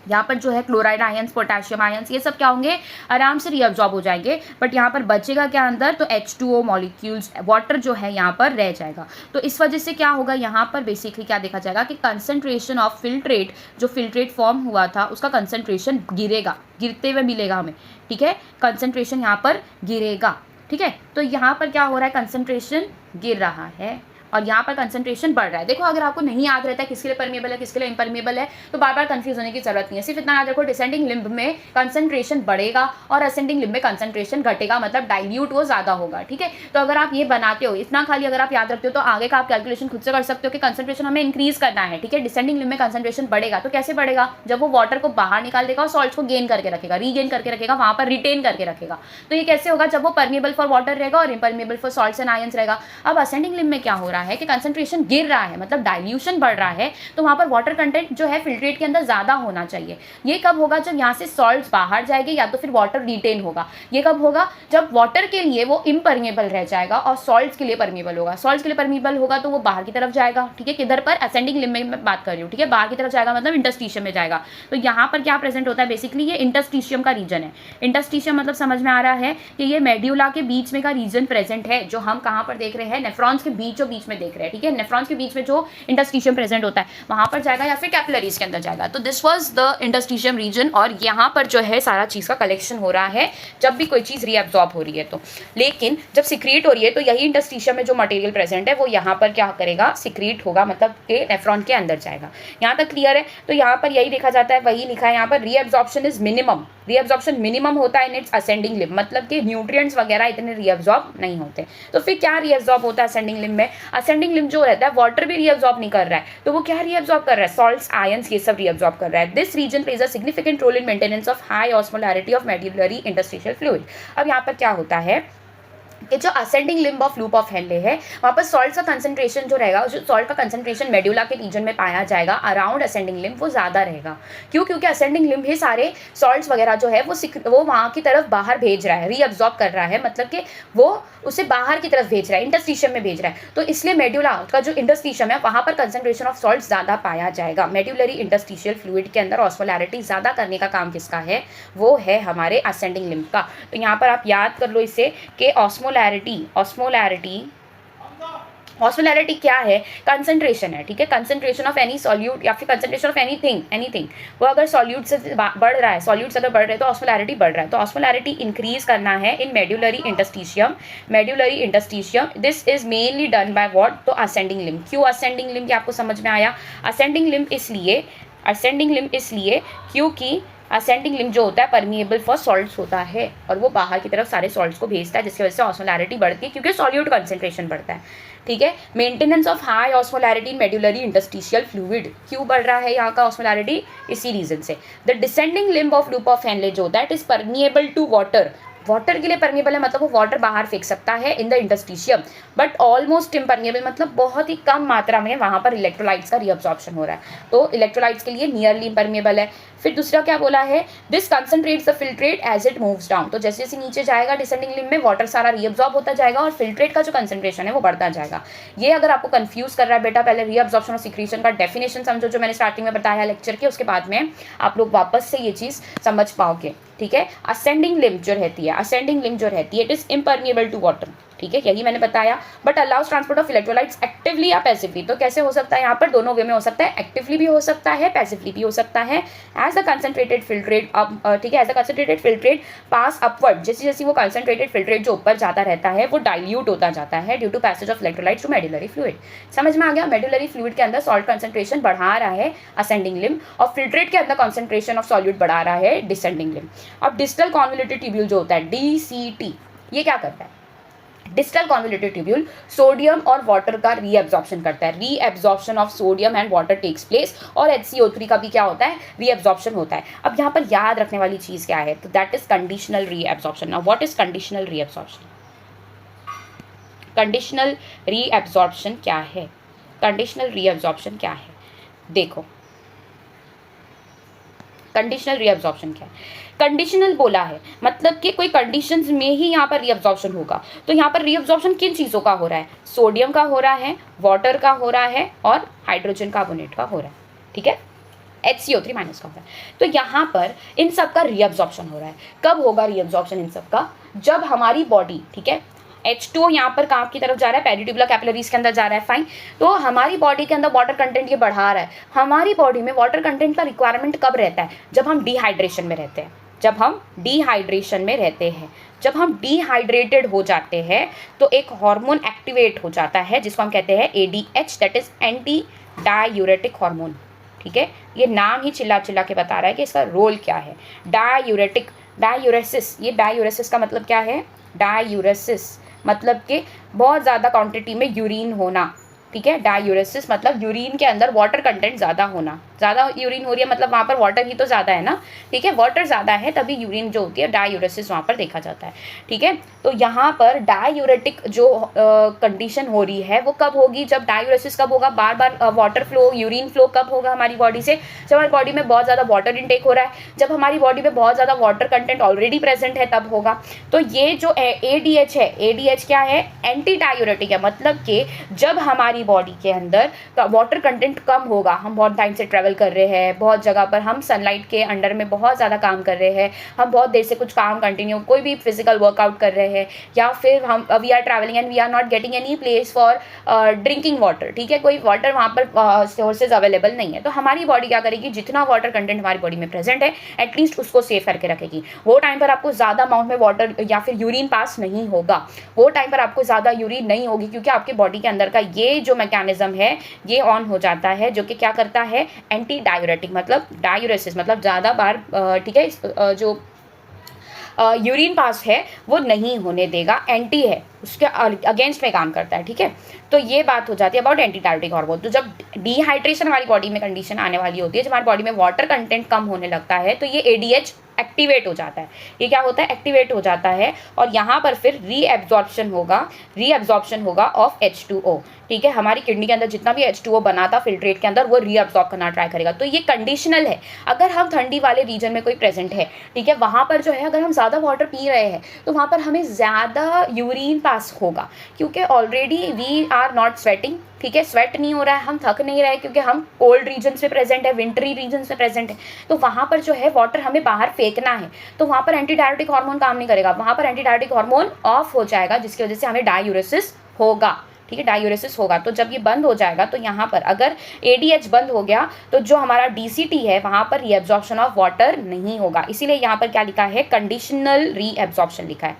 यहाँ पर जो है क्लोराइड आयंस, पोटेशियम आयंस, ये सब क्या होंगे, आराम से रीअब्जॉर्ब हो जाएंगे। बट यहाँ पर बचेगा क्या अंदर, तो H2O मॉलिक्यूल्स, वाटर जो है यहाँ पर रह जाएगा। तो इस वजह से क्या होगा, यहाँ पर बेसिकली क्या देखा जाएगा कि कंसंट्रेशन ऑफ फिल्ट्रेट, जो फिल्ट्रेट फॉर्म हुआ था उसका कंसंट्रेशन गिरेगा, गिरते हुए मिलेगा हमें, ठीक है, कंसंट्रेशन यहाँ पर गिरेगा, ठीक है। तो यहाँ पर क्या हो रहा है, कंसंट्रेशन गिर रहा है और यहाँ पर कंसंट्रेशन बढ़ रहा है। देखो, अगर आपको नहीं याद रहता है किसके लिए परमिएबल है, किसके लिए इम्परमिएबल है, तो बार बार कंफ्यूज होने की जरूरत नहीं है। सिर्फ इतना याद रखो, डिसेंडिंग लिम्ब में कंसंट्रेशन बढ़ेगा और असेंडिंग लिम्ब में कंसंट्रेशन घटेगा, मतलब डाइल्यूट वो ज्यादा होगा, ठीक है। तो अगर आप ये बनाते हो, इतना खाली अगर आप याद रखते हो, तो आगे का आप कैलकुलेशन खुद से कर सकते हो कि कंसंट्रेशन हमें इंक्रीज करना है, ठीक है। डिसेंडिंग लिम्ब में कंसंट्रेशन बढ़ेगा, तो कैसे बढ़ेगा, जब वो वाटर को बाहर निकाल देगा और सॉल्ट्स को गेन करके रखेगा, रीगेन करके रखेगा, वहां पर रिटेन करके रखेगा। तो ये कैसे होगा, जब वो परमिएबल फॉर वाटर रहेगा और impermeable for salts and ions रहेगा। अब असेंडिंग लिम्ब में क्या हो रहा है कि कंसंट्रेशन गिर रहा है, मतलब डाइल्यूशन बढ़ रहा है, तो वहां पर वाटर कंटेंट जो है फिल्ट्रेट के अंदर ज्यादा होना चाहिए। ये कब होगा, जब यहाँ से सॉल्ट्स बाहर जाएंगे या तो फिर वाटर रिटेन होगा। ये कब होगा, जब वाटर के लिए वो इम्परमिएबल रह जाएगा और सॉल्ट्स के लिए परमिएबल होगा। सॉल्ट्स के लिए परमिएबल होगा तो वो बाहर की तरफ जाएगा, ठीक है, किधर पर, असेंडिंग लिम्ब में मैं बात कर रही हूँ, ठीक है, बाहर की तरफ जाएगा, मतलब इंटरस्टिशियम में जाएगा। तो यहाँ पर क्या प्रेजेंट होता है, बेसिकली ये इंटरस्टिशियम का रीजन है। इंटरस्टिशियम मतलब समझ में आ रहा है कि ये मेड्यूला के बीच में का रीजन प्रेजेंट है, जो हम कहाँ पर देख रहे हैं, नेफ्रॉन्स के बीचों बीच में देख रहे हैं, ठीक है। नेफ्रॉन्स के बीच में जो इंटरस्टिशियम प्रेजेंट होता है वहां पर जाएगा या फिर कैपिलरीज के अंदर जाएगा। तो this was the interstitium region, और यहाँ पर जो है सारा चीज का कलेक्शन हो रहा है जब भी कोई चीज रीअब्जॉर्ब हो रही है तो। लेकिन जब सिक्रीट हो रही है तो यही इंटरस्टिशियम में जो मटेरियल प्रेजेंट है वो यहाँ पर क्या करेगा, सिक्रीट होगा, मतलब के नेफ्रॉन के अंदर जाएगा। यहाँ तक क्लियर है। तो यहाँ पर यही देखा जाता है, वही लिखा है यहाँ पर, reabsorption is minimum, reabsorption minimum होता है इन इट्स असेंडिंग लिम्ब, मतलब कि न्यूट्रिएंट्स वगैरह इतने रीअब्जॉर्ब नहीं होते। तो फिर क्या रीअब्जॉर्ब होता है असेंडिंग लिम्ब में, असेंडिंग लिम्ब जो रहता है वाटर भी रीअब्जॉर्ब नहीं कर रहा है, तो वो क्या रीअब्जॉर्ब कर रहा है, सॉल्ट्स, आयंस, ये सब रीअब्जॉर्ब कर रहा है। This region plays a significant role in maintenance of high osmolarity of medullary interstitial fluid. अब यहाँ पर क्या होता है कि जो ascending limb of loop of Henle है, वहाँ पर सॉल्ट का कंसंट्रेशन जो रहेगा, जो सॉल्ट का कंसंट्रेशन मेड्यूला के रीजन में पाया जाएगा अराउंड असेंडिंग लिम्ब, वो ज़्यादा रहेगा। क्यों, क्योंकि असेंडिंग लिम्ब ही सारे सॉल्ट्स वगैरह जो है वो वहाँ की तरफ बाहर भेज रहा है, रीअब्जॉर्ब कर रहा है, मतलब कि वो उसे बाहर की तरफ भेज रहा है, इंटरस्टिशियम में भेज रहा है। तो इसलिए मेड्यूला का जो इंटरस्टिशियम है वहाँ पर कंसंट्रेशन ऑफ सॉल्ट ज़्यादा पाया जाएगा। मेड्यूलरी इंटरस्टिशियल फ्लूइड के अंदर ऑस्मोलैरिटी ज़्यादा करने का काम किसका है, वो है हमारे असेंडिंग लिम्ब का। तो यहाँ पर आप याद कर लो इसे कि ऑस्मोलैरिटी क्या है, कंसंट्रेशन है, ठीक है, कंसंट्रेशन ऑफ एनी सॉल्यूट या फिर कंसंट्रेशन ऑफ एनीथिंग वो अगर सॉल्यूट से बढ़ रहा है, सॉल्यूट्स अगर बढ़ रहे हैं तो ऑस्मोलैरिटी बढ़ रहा है। तो ऑस्मोलैरिटी इंक्रीज करना है in medullary interstitium. This is mainly done by what, तो असेंडिंग लिम्ब। क्यों असेंडिंग लिम्ब, आपको समझ में आया। असेंडिंग लिम्ब इसलिए क्योंकि असेंडिंग लिम्ब जो होता है परमिएबल फॉर सॉल्ट्स होता है और वो बाहर की तरफ सारे सॉल्ट्स को भेजता है, जिसकी वजह से ऑस्मोलैरिटी बढ़ती है क्योंकि सॉल्यूट कंसंट्रेशन बढ़ता है, ठीक है। Maintenance of high osmolarity in medullary interstitial fluid, क्यों बढ़ रहा है यहाँ का ऑस्मोलैरिटी, इसी रीजन से। The descending limb of loop of Henle जो होता है it is permeable to water, water के लिए परमेबल है मतलब वो वाटर बाहर फेंक सकता है in the interstitium, but almost impermeable मतलब बहुत ही कम मात्रा में वहाँ पर इलेक्ट्रोलाइट्स का रीअब्जॉर्प्शन हो रहा है, तो इलेक्ट्रोलाइट्स के लिए नियरली इम्परमेबल है। फिर दूसरा क्या बोला है, this concentrates the filtrate as it moves down, तो जैसे जैसे नीचे जाएगा डिसेंडिंग लिम्ब में वाटर सारा रीअब्जॉर्ब होता जाएगा और फिल्ट्रेट का जो कंसंट्रेशन है वो बढ़ता जाएगा। ये अगर आपको कंफ्यूज कर रहा है बेटा, पहले रीअब्जॉर्प्शन और सिक्रीशन का डेफिनेशन समझो जो मैंने स्टार्टिंग में बताया लेक्चर के, उसके बाद में आप लोग वापस से ये चीज़ समझ पाओगे। ठीक है, असेंडिंग लिम्ब जो रहती है, असेंडिंग लिम्ब जो रहती है it is impermeable to water. ठीक है, यही मैंने बताया, but allows transport of electrolytes actively या पैसिवली, तो कैसे हो सकता है यहाँ पर, दोनों वे में हो सकता है, एक्टिवली भी हो सकता है, पैसिवली भी हो सकता है। एज द कंसंट्रेटेड फिल्ट्रेट, ठीक है, as the concentrated filtrate pass upward, जैसे जैसे वो कंसंट्रेटेड फिल्ट्रेट जो ऊपर जाता रहता है वो डाइल्यूट होता जाता है due to passage of electrolytes to medullary fluid. समझ में आ गया, मेडुलरी फ्लूइड के अंदर सॉल्ट कंसंट्रेशन बढ़ा रहा है असेंडिंग लिम्ब, और फिल्ट्रेट के अंदर कंसंट्रेशन ऑफ सॉल्यूट बढ़ा रहा है डिसेंडिंग लिम्ब। अब डिस्टल कॉन्वोल्यूटेड ट्यूब्यूल जो होता है DCT, ये क्या करता है, डिस्टल कॉन्वोल्यूटेड ट्यूब्यूल सोडियम और वाटर का रीअब्जॉर्प्शन करता है, reabsorption of sodium and water takes place, और HCO3 का भी क्या होता है, रीअब्जॉर्प्शन होता है। अब यहाँ पर याद रखने वाली चीज़ क्या है, तो that is conditional reabsorption. Now what is conditional reabsorption, conditional reabsorption क्या है, कंडीशनल रीअब्जॉर्प्शन क्या है, देखो कंडीशनल रीअब्जॉर्प्शन क्या है। कंडीशनल बोला है मतलब कि कोई कंडीशंस में ही यहाँ पर रीअब्जॉर्प्शन होगा, तो यहाँ पर रीअब्जॉर्प्शन किन चीज़ों का हो रहा है, सोडियम का हो रहा है, वाटर का हो रहा है और हाइड्रोजन कार्बोनेट का हो रहा है। ठीक है, HCO3 माइनस का हो रहा है, तो यहाँ पर इन सब का रीअब्जॉर्प्शन हो रहा है। कब होगा रीअब्जॉर्प्शन इन सब का, जब हमारी बॉडी, ठीक है, H2O यहाँ पर कहाँ की तरफ जा रहा है, पेरिट्यूबुलर कैपिलरीज के अंदर जा रहा है, फाइन, तो हमारी बॉडी के अंदर वाटर कंटेंट ये बढ़ा रहा है। हमारी बॉडी में वाटर कंटेंट का रिक्वायरमेंट कब रहता है, जब हम डिहाइड्रेशन में रहते हैं, जब हम डिहाइड्रेशन में रहते हैं, जब हम डिहाइड्रेटेड हो जाते हैं तो एक हार्मोन एक्टिवेट हो जाता है जिसको हम कहते हैं ADH, that is anti diuretic hormone. ठीक है, ये नाम ही चिल्ला चिल्ला के बता रहा है कि इसका रोल क्या है। डायूरेटिक, डायूरेसिस, ये डायूरेसिस का मतलब क्या है, डायूरेसिस मतलब कि बहुत ज़्यादा क्वांटिटी में यूरिन होना। ठीक है, डायूरेसिस मतलब यूरिन के अंदर वाटर कंटेंट ज़्यादा होना, ज़्यादा यूरिन हो रही है मतलब वहाँ पर वाटर ही तो ज़्यादा है ना। ठीक है, वाटर ज़्यादा है तभी यूरिन जो होती है डायूरेसिस वहाँ पर देखा जाता है। ठीक है, तो यहाँ पर डायूरेटिक जो कंडीशन हो रही है वो कब होगी, जब डायूरेसिस कब होगा, बार बार वाटर फ्लो, यूरिन फ्लो कब होगा हमारी बॉडी से, जब हमारी बॉडी में बहुत ज़्यादा वाटर इनटेक हो रहा है, जब हमारी बॉडी में बहुत ज़्यादा वाटर कंटेंट ऑलरेडी प्रेजेंट है तब होगा। तो ये जो ADH है, ADH क्या है, एंटी डायूरेटिक है, मतलब कि जब हमारी बॉडी के अंदर वाटर कंटेंट कम होगा, हम बहुत टाइम से ट्रैवल कर रहे हैं, बहुत जगह पर हम सनलाइट के अंडर में बहुत ज़्यादा काम कर रहे हैं, हम बहुत देर से कुछ काम कंटिन्यू, कोई भी फिजिकल वर्कआउट कर रहे हैं, या फिर हम we are travelling and we are not getting any place for drinking water. ठीक है, कोई वाटर वहाँ पर सोर्सेज अवेलेबल नहीं है, तो हमारी बॉडी क्या करेगी, जितना वाटर कंटेंट हमारी बॉडी में प्रेजेंट है एटलीस्ट उसको सेव करके रखेगी। वो टाइम पर आपको ज़्यादा अमाउंट में वाटर या फिर यूरिन पास नहीं होगा, वो टाइम पर आपको ज़्यादा यूरिन नहीं होगी, क्योंकि आपके बॉडी के अंदर का ये जो मैकेनिज्म है ये ऑन हो जाता है, जो कि क्या करता है, एंटी डायूरेटिक मतलब डायूरेसिस मतलब ज़्यादा बार, ठीक है, जो यूरिन पास है वो नहीं होने देगा, एंटी है, उसके अगेंस्ट में काम करता है। ठीक है, तो ये बात हो जाती है अबाउट एंटी डायूरेटिक हार्मोन। तो जब डिहाइड्रेशन हमारी बॉडी में कंडीशन आने वाली होती है, जब हमारी बॉडी में वाटर कंटेंट कम होने लगता है, तो ये ADH एक्टिवेट हो जाता है। ये क्या होता है, एक्टिवेट हो जाता है, और यहाँ पर फिर रीएब्जॉर्प्शन होगा ऑफ H2O। ठीक है, हमारी किडनी के अंदर जितना भी H2O बना था फिल्ट्रेट के अंदर वो रीअब्जॉर्ब करना ट्राई करेगा। तो ये कंडीशनल है, अगर हम ठंडी वाले रीजन में कोई प्रेजेंट है, ठीक है, वहाँ पर जो है अगर हम ज़्यादा वाटर पी रहे हैं तो वहाँ पर हमें ज़्यादा यूरिन पास होगा, क्योंकि already we are not sweating. ठीक है, स्वेट नहीं हो रहा है, हम थक नहीं रहे, क्योंकि हम कोल्ड रीजन्स में प्रेजेंट है, विंटरी रीजन्स में प्रेजेंट है, तो वहाँ पर जो है वाटर हमें बाहर फेंकना है, तो वहाँ पर एंटी डायूरेटिक हार्मोन काम नहीं करेगा, वहाँ पर एंटी डायूरेटिक हार्मोन ऑफ हो जाएगा, जिसकी वजह से हमें डायूरेसिस होगा। ठीक है, डायूरेसिस होगा। तो जब ये बंद हो जाएगा तो यहाँ पर अगर ADH बंद हो गया तो जो हमारा DCT है वहाँ पर रीएब्जॉर्प्शन ऑफ वाटर नहीं होगा, इसीलिए यहाँ पर क्या लिखा है, कंडीशनल रीएब्जॉर्प्शन लिखा है।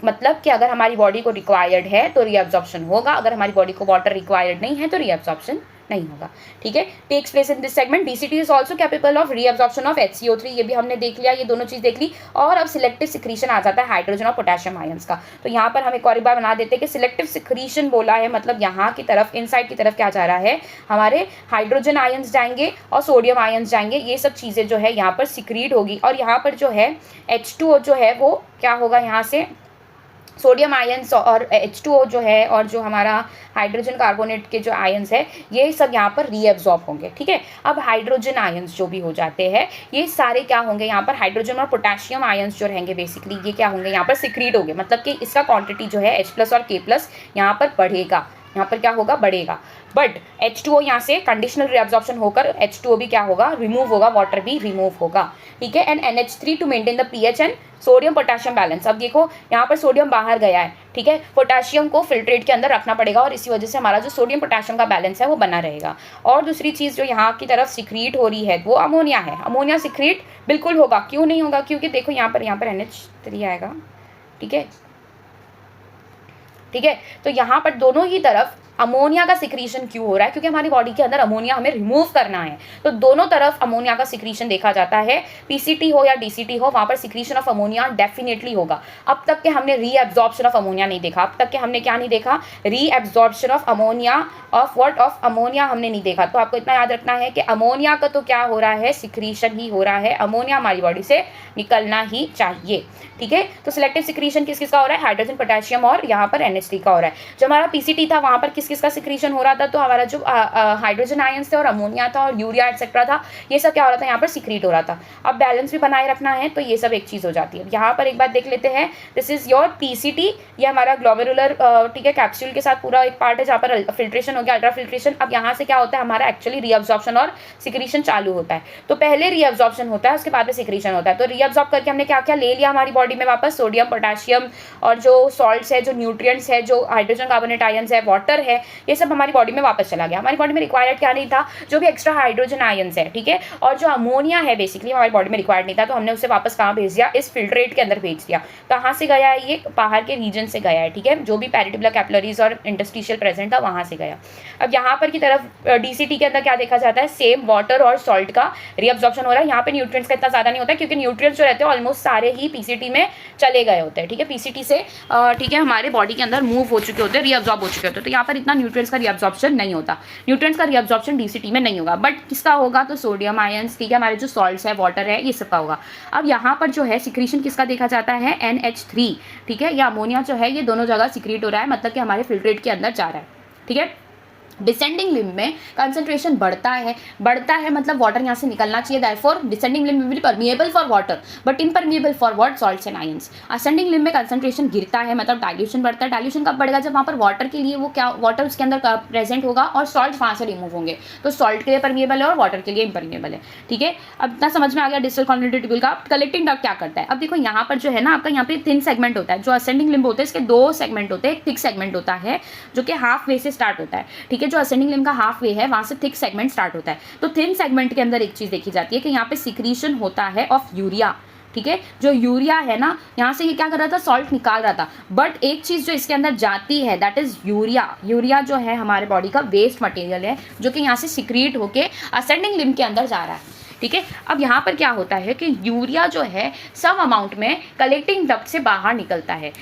मतलब कि अगर हमारी बॉडी को रिक्वायर्ड है तो रीएब्जॉर्प्शन होगा, अगर हमारी बॉडी को वाटर रिक्वायर्ड नहीं है तो रीएब्जॉर्प्शन नहीं होगा, ठीक है। Takes place in this segment. DCT is also capable of reabsorption of HCO3, ये भी हमने देख लिया, ये दोनों चीज़ देख ली। और अब सिलेक्टिव सिक्रीशन आ जाता है हाइड्रोजन और पोटेशियम आयंस का। तो यहाँ पर हम एक और बार बना देते हैं कि सिलेक्टिव सिक्रीशन बोला है मतलब यहाँ की तरफ, इनसाइड की तरफ क्या जा रहा है, हमारे हाइड्रोजन आयंस जाएंगे और सोडियम आयंस जाएंगे, ये सब चीज़ें जो है यहाँ पर सिक्रीट होगी। और यहाँ पर जो है H2O जो है वो क्या होगा, यहाँ से सोडियम आयंस और H2O जो है और जो हमारा हाइड्रोजन कार्बोनेट के जो आयंस है ये सब यहाँ पर रीअब्जॉर्ब होंगे, ठीक है। अब हाइड्रोजन आयंस जो भी हो जाते हैं ये सारे क्या होंगे, यहाँ पर हाइड्रोजन और पोटेशियम आयंस जो रहेंगे बेसिकली ये क्या होंगे, यहाँ पर सिक्रीट होंगे, मतलब कि इसका क्वांटिटी जो है H+ और K+ यहाँ पर बढ़ेगा, यहाँ पर क्या होगा, बढ़ेगा। बट H2O यहाँ से कंडीशनल रिअब्जॉर्प्शन होकर H2O भी क्या होगा, रिमूव होगा, वाटर भी रिमूव होगा, ठीक है। And NH3 to maintain the pH and sodium potassium balance. अब देखो यहाँ पर सोडियम बाहर गया है, ठीक है, पोटेशियम को फिल्ट्रेट के अंदर रखना पड़ेगा और इसी वजह से हमारा जो सोडियम पोटेशियम का बैलेंस है वो बना रहेगा। और दूसरी चीज़ जो यहाँ की तरफ सिक्रीट हो रही है वो अमोनिया है। अमोनिया सिक्रीट बिल्कुल होगा, क्यों नहीं होगा, क्योंकि देखो यहाँ पर NH3 आएगा, ठीक है, ठीक है। तो यहाँ पर दोनों ही तरफ अमोनिया का सिक्रीशन क्यों हो रहा है, क्योंकि हमारी बॉडी के अंदर अमोनिया हमें रिमूव करना है, तो दोनों तरफ अमोनिया का सिक्रीशन देखा जाता है। पीसीटी हो या डीसीटी हो, वहाँ पर सिक्रीशन ऑफ अमोनिया डेफिनेटली होगा। अब तक के हमने रीएब्जॉर्प्शन ऑफ अमोनिया नहीं देखा, अब तक के हमने क्या नहीं देखा, reabsorption of ammonia, of what, of ammonia हमने नहीं देखा। तो आपको इतना याद रखना है कि अमोनिया का तो क्या हो रहा है, सिक्रीशन ही हो रहा है, अमोनिया हमारी बॉडी से निकलना ही चाहिए, ठीक है। तो सिलेक्टिव सिक्रीशन किस किस का हो रहा है, हाइड्रोजन, पोटेशियम और यहाँ पर NH3 का हो रहा है। जो हमारा पीसीटी था वहाँ पर किस किस का सिक्रीशन हो रहा था, तो हमारा जो हाइड्रोजन आयंस थे और अमोनिया था और यूरिया एक्सेट्रा था, ये सब क्या हो रहा था, यहाँ पर सिक्रीट हो रहा था। अब बैलेंस भी बनाए रखना है तो ये सब एक चीज़ हो जाती है। यहाँ पर एक बात देख लेते हैं, दिस इज योर पीसीटी, ये हमारा ग्लोमेरुलर, ठीक है, कैप्सूल के साथ पूरा एक पार्ट है जहाँ पर फिल्ट्रेशन हो गया, अल्ट्रा फिल्ट्रेशन। अब यहाँ से क्या होता है, हमारा एक्चुअली रीअब्जॉर्प्शन और सिक्रीशन चालू होता है। तो पहले रीअब्जॉर्प्शन होता है, उसके बाद में सिक्रीशन होता है। तो रीअब्जॉर्ब करके हमने क्या क्या ले लिया हमारी बॉडी में वापस, सोडियम, पोटेशियम और जो सॉल्ट्स है, जो न्यूट्रिएंट्स है, जो हाइड्रोजन कार्बोनेट आयंस है, वाटर है, ये सब हमारी बॉडी में वापस चला गया। हमारी बॉडी में रिक्वायर्ड क्या नहीं था, जो भी एक्स्ट्रा हाइड्रोजन आयंस है, ठीक है, और जो अमोनिया है बेसिकली हमारी बॉडी में रिक्वायर्ड नहीं था, तो हमने उसे वापस कहाँ भेज दिया, इस फिल्ट्रेट के अंदर भेज दिया। कहाँ से गया है, ये बाहर के रीजन से गया है, ठीक है, जो भी पेरिटुबुलर कैपिलरीज और इंटरस्टिशियल प्रेजेंट था वहाँ से गया। अब यहाँ पर की तरफ डीसीटी के अंदर क्या देखा जाता है, सेम वाटर और सॉल्ट का रीअब्जॉर्प्शन हो रहा है। यहाँ पे न्यूट्रिएंट्स का इतना ज़्यादा नहीं होता है, क्योंकि न्यूट्रिएंट्स जो रहते हैं ऑलमोस्ट सारे ही पीसीटी में चले गए होते हैं, ठीक है, पीसीटी से, ठीक है, हमारे बॉडी के अंदर मूव हो चुके होते हैं, रीअब्जॉर्ब हो चुके होते हैं। तो यहाँ पर इतना न्यूट्रिएंट्स का रीअब्जॉर्प्शन नहीं होता, न्यूट्रिएंट्स का रीअब्जॉर्प्शन डीसीटी में नहीं होगा, बट किसका होगा, तो सोडियम आयंस, ठीक है, हमारे जो सॉल्ट्स है, वाटर है, ये सब का होगा। अब यहाँ पर जो है सिक्रीशन किसका देखा जाता है, NH3, ठीक है, या अमोनिया जो है ये दोनों जगह सिक्रीट हो रहा है, मतलब कि हमारे फिल्ट्रेट के अंदर जा रहा है, ठीक है। डिसेंडिंग लिम्ब में कंसंट्रेशन बढ़ता है मतलब वाटर यहाँ से निकलना चाहिए, therefore descending limb will permeable for water but impermeable for what, salts and ions. Ascending limb में कंसंट्रेशन गिरता है मतलब डाइल्यूशन बढ़ता है। डाइल्यूशन कब बढ़ेगा, जब वहाँ पर वाटर के लिए वो क्या, वाटर उसके अंदर प्रेजेंट होगा और सॉल्ट वहाँ से रिमूव होंगे, तो सॉल्ट के लिए परमिएबल है और वाटर के लिए इम्परमिएबल है, ठीक है। अब इतना समझ में आ गया डिस्टल कॉन्टिनेंटल ट्यूब्यूल का। कलेक्टिंग डक्ट क्या करता है, अब देखो यहाँ पर जो है ना आपका यहाँ पे थिन सेगमेंट होता है, जो असेंडिंग लिम्ब होते हैं इसके दो सेगमेंट होते हैं, एक थिक सेगमेंट होता है जो कि हाफ वे से स्टार्ट होता है, ठीक है, जो असेंडिंग लिम्ब का हाफ वे है वहां से थिक सेगमेंट स्टार्ट होता है। तो थिन सेगमेंट के अंदर एक चीज देखी जाती है कि यहाँ पे सिक्रीशन होता है ऑफ यूरिया, ठीक है, जो यूरिया है ना यहाँ से ये क्या कर रहा था, सॉल्ट निकाल रहा था, बट एक चीज जो इसके अंदर जाती है दैट इज यूरिया। यूरिया जो है हमारे बॉडी का वेस्ट मटेरियल है जो कि यहाँ से सिक्रीट होके असेंडिंग लिम्ब के अंदर जा रहा है, ठीक है। अब यहाँ पर क्या होता है कि यूरिया जो है सम अमाउंट में कलेक्टिंग डक्ट से बाहर निकलता है,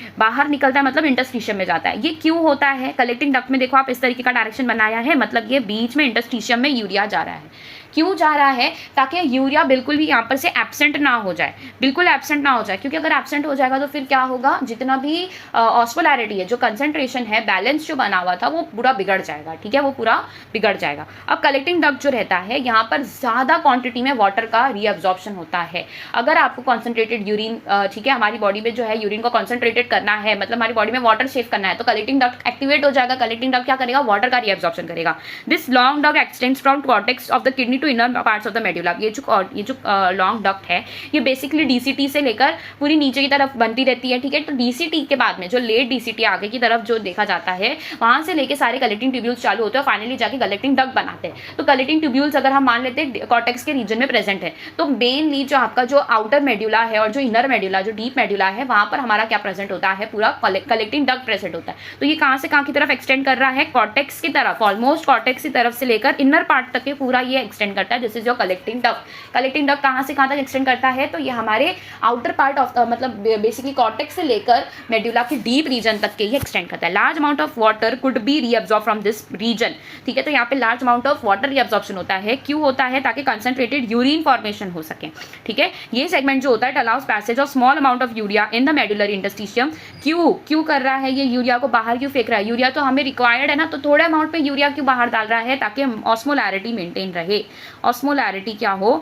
मतलब इंटरस्टिशियम में जाता है। ये क्यों होता है, कलेक्टिंग डक्ट में देखो आप इस तरीके का डायरेक्शन बनाया है, मतलब ये बीच में इंटरस्टिशियम में यूरिया जा रहा है। क्यों जा रहा है, ताकि यूरिया बिल्कुल भी यहाँ पर से एब्सेंट ना हो जाए, बिल्कुल एब्सेंट ना हो जाए, क्योंकि अगर एब्सेंट हो जाएगा तो फिर क्या होगा, जितना भी ऑस्मोलैरिटी है, जो कंसंट्रेशन है, बैलेंस जो बना हुआ था वो पूरा बिगड़ जाएगा, ठीक है, वो पूरा बिगड़ जाएगा। अब कलेक्टिंग डक्ट जो रहता है यहाँ पर ज़्यादा क्वांटिटी में वाटर का रीअब्जॉर्प्शन होता है। अगर आपको कॉन्सेंट्रेटेड यूरिन, ठीक है, हमारी बॉडी में जो है यूरिन को कॉन्सेंट्रेटेड करना है, मतलब हमारी बॉडी में वाटर सेव करना है, तो कलेक्टिंग डक्ट एक्टिवेट हो जाएगा। कलेक्टिंग डक्ट क्या करेगा, वाटर का रीअब्जॉर्प्शन करेगा। This long duct extends from cortex of the kidney to to inner parts of the medulla. ये जो लॉन्ग डक्ट है ये बेसिकली डीसीटी से लेकर पूरी नीचे की तरफ बनती रहती है, ठीक है। तो डीसीटी के बाद में जो लेट डीसीटी आगे की तरफ जो देखा जाता है वहां से लेके सारे कलेक्टिंग ट्यूब्यूल्स चालू होते हैं और फाइनली जाके कलेक्टिंग डक्ट बनाते हैं। तो कलेक्टिंग ट्यूब्यूल्स अगर हम मान लेते हैं कॉर्टेक्स के रीजन में प्रेजेंट है, तो मेनली जो आपका जो आउटर मेड्यूला है और जो इनर मेड्यूला जो डीप मेड्यूला है वहां पर हमारा क्या प्रेजेंट होता है, पूरा कलेक्टिंग डक्ट प्रेजेंट होता है। तो ये कहां से कहां की तरफ एक्सटेंड कर रहा है, कॉर्टेक्स की तरफ, ऑलमोस्ट कॉर्टेक्स की तरफ से लेकर इनर पार्ट तक के पूरा ये एक्सटेंड करता है। This is your collecting duct. Collecting duct कहां से कहां तक एक्सटेंड करता है, तो ये हमारे आउटर पार्ट ऑफ मतलब बेसिकली कॉर्टेक्स से लेकर मेड्यूला के डीप रीजन तक के ये एक्सटेंड करता है। Large amount of water could be reabsorb from this region, ठीक है। तो यहाँ पे large amount of water reabsorption होता है, क्यों होता है, ताकि कंसंट्रेटेड यूरिन फॉर्मेशन हो सके, ठीक है। ये सेगमेंट जो होता है allows passage of small amount of urea in the medullary interstitium. क्यों कर रहा है ये, यूरिया को बाहर क्यों फेंक रहा है, यूरिया तो हमें रिक्वायर्ड है ना, तो थोड़े अमाउंट पे यूरिया क्यों बाहर डाल रहा है, ताकि ऑस्मोलैरिटी मेंटेन रहे, ऑस्मोलैरिटी क्या हो,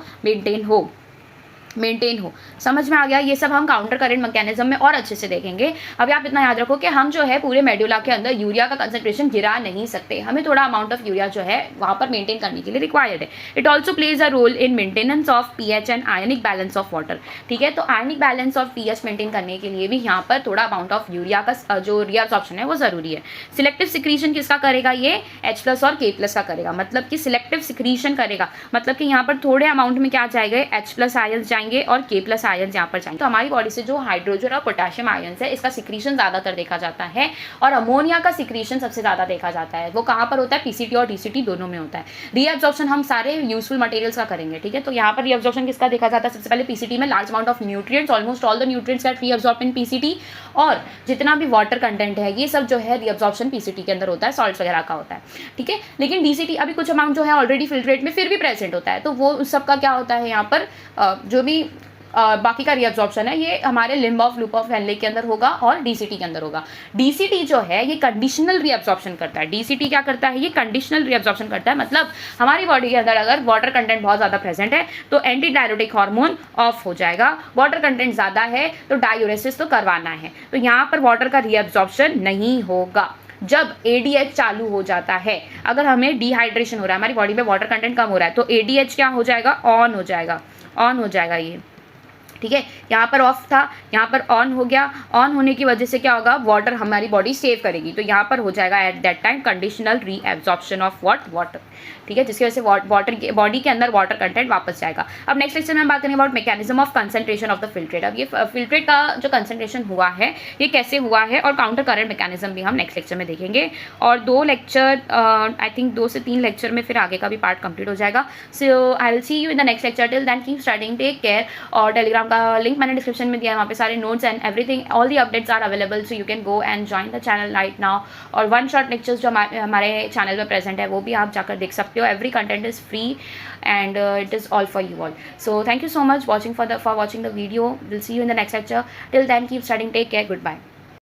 मेंटेन हो। समझ में आ गया। ये सब हम काउंटर करंट मैकेनिज्म में और अच्छे से देखेंगे। अभी आप इतना याद रखो कि हम जो है पूरे मेडुला के अंदर यूरिया का कंसंट्रेशन गिरा नहीं सकते, हमें थोड़ा अमाउंट ऑफ यूरिया जो है वहाँ पर मेंटेन करने के लिए रिक्वायर्ड है। It also plays a role in maintenance of pH and ionic balance of water, ठीक है। तो ionic balance of pH maintain करने के लिए भी यहाँ पर थोड़ा अमाउंट ऑफ यूरिया का जो रीअब्सॉर्प्शन है वो जरूरी है। सिलेक्टिव सिक्रीशन किसका करेगा, ये H+ और K+ का करेगा, मतलब कि सिलेक्टिव सिक्रीशन करेगा, मतलब कि यहाँ पर थोड़े अमाउंट में क्या जाएंगे, H+ आयंस जाएंगे और K+ आयंस यहाँ पर जाएंगे। तो हमारी बॉडी से जो हाइड्रोजन और पोटेशियम आयंस है इसका सिक्रीशन ज़्यादातर देखा जाता है, और अमोनिया का सिक्रीशन सबसे ज़्यादा देखा जाता है। वो कहाँ पर होता है, पीसीटी और डीसीटी दोनों में होता है। रीअब्सॉर्प्शन हम सारे यूजफुल मटेरियल्स का करेंगे, ठीक है। तो यहाँ पर रीअब्सॉर्प्शन किसका देखा जाता है, सबसे पहले पीसीटी में large amount of nutrients, almost all the nutrients get reabsorbed in PCT, और जितना भी वाटर कंटेंट है ये सब जो है रीअब्सॉर्प्शन पीसीटी के अंदर होता है, सॉल्ट्स वगैरह का होता है, ठीक है। लेकिन डीसीटी अभी कुछ अमाउंट जो है ऑलरेडी फिल्ट्रेट में फिर भी प्रेजेंट होता है, तो वो उस सब का क्या होता है, यहाँ पर जो भी बाकी का रीअब्सॉर्प्शन है ये हमारे limb of loop of Henley के अंदर होगा और डीसीटी के अंदर होगा। डीसीटी जो है ये कंडीशनल रीअब्सॉर्प्शन करता है। डीसीटी क्या करता है, ये कंडीशनल रीअब्सॉर्प्शन करता है, मतलब हमारी बॉडी के अंदर अगर वाटर कंटेंट बहुत ज़्यादा प्रेजेंट है तो एंटी डायरेटिक हार्मोन ऑफ हो जाएगा, वाटर कंटेंट ज़्यादा है तो डायूरेसिस तो करवाना है, तो यहाँ पर वाटर का रीअब्सॉर्प्शन नहीं होगा। जब ADH चालू हो जाता है, अगर हमें डिहाइड्रेशन हो रहा है, हमारी बॉडी में वाटर कंटेंट कम हो रहा है, तो ADH क्या हो जाएगा, ऑन हो जाएगा ये, ठीक है। यहाँ पर ऑफ था, यहाँ पर ऑन हो गया। ऑन होने की वजह से क्या होगा, वाटर हमारी बॉडी सेव करेगी, तो यहाँ पर हो जाएगा at that time conditional reabsorption of water, ठीक है, जिसकी वजह से वाटर के बॉडी के अंदर वाटर कंटेंट वापस जाएगा। अब नेक्स्ट लेक्चर में हम बात करेंगे about mechanism of concentration of the filtrate. अब ये फिल्ट्रेट का जो कंसंट्रेशन हुआ है ये कैसे हुआ है, और काउंटर करंट मैकेनिज्म भी हम नेक्स्ट लेक्चर में देखेंगे। और 2 लेक्चर आई थिंक 2 से 3 लेक्चर में फिर आगे का भी पार्ट कंप्लीट हो जाएगा। So I will see you in the next lecture. Till then keep studying, take care. और टेलीग्राम का लिंक मैंने डिस्क्रिप्शन में दिया है, वहाँ पे सारे notes and everything, all the updates are available, so you can go and join the channel right now. और 1 शॉट लेक्चर्स जो हमारे चैनल में प्रेजेंट है वो भी आप जाकर देख सकते हो। Every content is free and it is all for you all. So thank you so much for watching the video. We'll see you in the next lecture. Till then, keep studying, take care, goodbye.